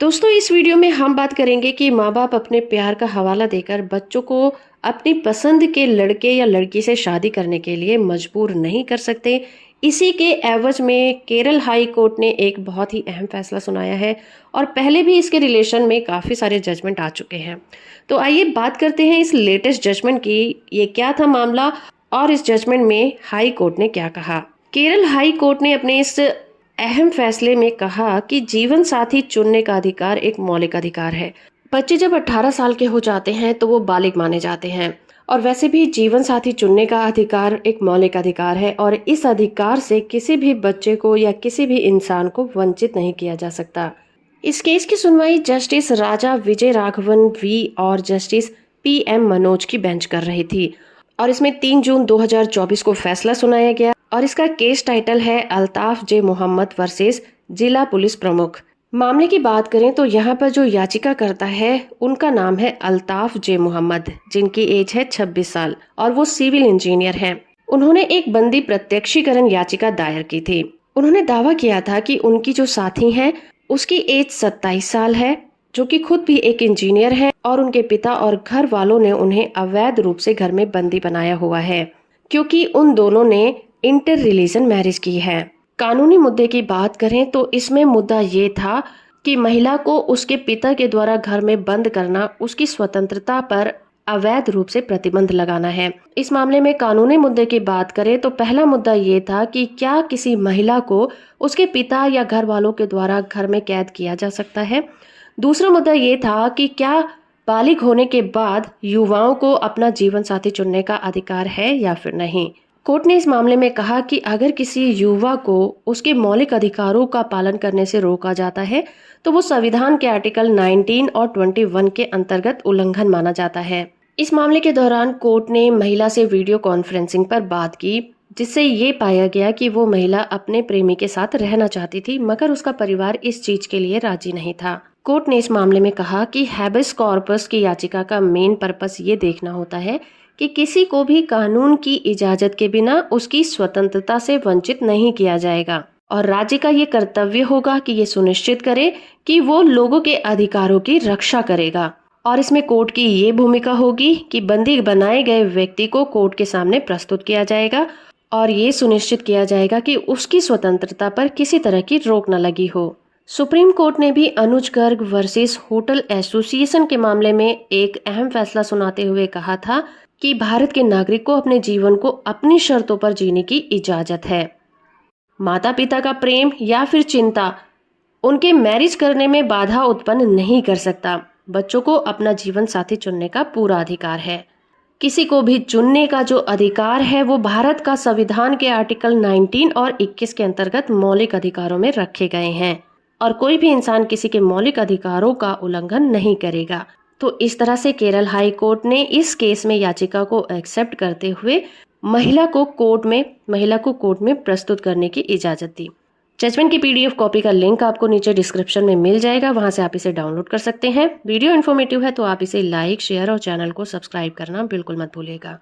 दोस्तों, इस वीडियो में हम बात करेंगे कि माँ बाप अपने प्यार का हवाला देकर बच्चों को अपनी पसंद के लड़के या लड़की से शादी करने के लिए मजबूर नहीं कर सकते। इसी के एवज में केरल हाई कोर्ट ने एक बहुत ही अहम फैसला सुनाया है और पहले भी इसके रिलेशन में काफ़ी सारे जजमेंट आ चुके हैं। तो आइए बात करते हैं इस लेटेस्ट जजमेंट की। ये क्या था मामला और इस जजमेंट में हाई कोर्ट ने क्या कहा। केरल हाई कोर्ट ने अपने इस अहम फैसले में कहा कि जीवन साथी चुनने का अधिकार एक मौलिक अधिकार है। बच्चे जब 18 साल के हो जाते हैं तो वो बालिग माने जाते हैं और वैसे भी जीवन साथी चुनने का अधिकार एक मौलिक अधिकार है और इस अधिकार से किसी भी बच्चे को या किसी भी इंसान को वंचित नहीं किया जा सकता। इस केस की सुनवाई जस्टिस राजा विजय राघवन वी और जस्टिस PM मनोज की बेंच कर रही थी और इसमें 3 जून 2024 को फैसला सुनाया गया और इसका केस टाइटल है अल्ताफ जे मोहम्मद वर्सेस जिला पुलिस प्रमुख। मामले की बात करें तो यहाँ पर जो याचिका करता है उनका नाम है अल्ताफ जे मोहम्मद, जिनकी एज है 26 साल और वो सिविल इंजीनियर हैं। उन्होंने एक बंदी प्रत्यक्षीकरण याचिका दायर की थी। उन्होंने दावा किया था कि उनकी जो साथी है उसकी एज 27 साल है, जो कि खुद भी एक इंजीनियर है और उनके पिता और घर वालों ने उन्हें अवैध रूप से घर में बंदी बनाया हुआ है क्योंकि उन दोनों ने इंटर रिलीजन मैरिज की है। कानूनी मुद्दे की बात करें तो इसमें मुद्दा ये था कि महिला को उसके पिता के द्वारा घर में बंद करना उसकी स्वतंत्रता पर अवैध रूप से प्रतिबंध लगाना है। इस मामले में कानूनी मुद्दे की बात करें तो पहला मुद्दा ये था कि क्या किसी महिला को उसके पिता या घर वालों के द्वारा घर में कैद किया जा सकता है। दूसरा मुद्दा ये था कि क्या बालिग होने के बाद युवाओं को अपना जीवन साथी चुनने का अधिकार है या फिर नहीं। कोर्ट ने इस मामले में कहा कि अगर किसी युवा को उसके मौलिक अधिकारों का पालन करने से रोका जाता है तो वो संविधान के आर्टिकल 19 और 21 के अंतर्गत उल्लंघन माना जाता है। इस मामले के दौरान कोर्ट ने महिला से वीडियो कॉन्फ्रेंसिंग पर बात की, जिससे ये पाया गया कि वो महिला अपने प्रेमी के साथ रहना चाहती थी मगर उसका परिवार इस चीज के लिए राजी नहीं था। कोर्ट ने इस मामले में कहा कि हैबेस कॉर्पस की याचिका का मेन पर्पस ये देखना होता है कि किसी को भी कानून की इजाजत के बिना उसकी स्वतंत्रता से वंचित नहीं किया जाएगा और राज्य का ये कर्तव्य होगा कि ये सुनिश्चित करे कि वो लोगों के अधिकारों की रक्षा करेगा। और इसमें कोर्ट की ये भूमिका होगी कि बंदी बनाए गए व्यक्ति को कोर्ट के सामने प्रस्तुत किया जाएगा और ये सुनिश्चित किया जाएगा कि उसकी स्वतंत्रता पर किसी तरह की रोक न लगी हो। सुप्रीम कोर्ट ने भी अनुज गर्ग वर्सेस होटल एसोसिएशन के मामले में एक अहम फैसला सुनाते हुए कहा था कि भारत के नागरिक को अपने जीवन को अपनी शर्तों पर जीने की इजाजत है। माता पिता का प्रेम या फिर चिंता उनके मैरिज करने में बाधा उत्पन्न नहीं कर सकता। बच्चों को अपना जीवन साथी चुनने का पूरा अधिकार है। किसी को भी चुनने का जो अधिकार है वो भारत का संविधान के आर्टिकल 19 और 21 के अंतर्गत मौलिक अधिकारों में रखे गए हैं और कोई भी इंसान किसी के मौलिक अधिकारों का उल्लंघन नहीं करेगा। तो इस तरह से केरल हाई कोर्ट ने इस केस में याचिका को एक्सेप्ट करते हुए महिला को कोर्ट में प्रस्तुत करने की इजाजत दी। जजमेंट की PDF कॉपी का लिंक आपको नीचे डिस्क्रिप्शन में मिल जाएगा, वहां से आप इसे डाउनलोड कर सकते हैं। वीडियो इन्फॉर्मेटिव है तो आप इसे लाइक, शेयर और चैनल को सब्सक्राइब करना बिल्कुल मत भूलिएगा।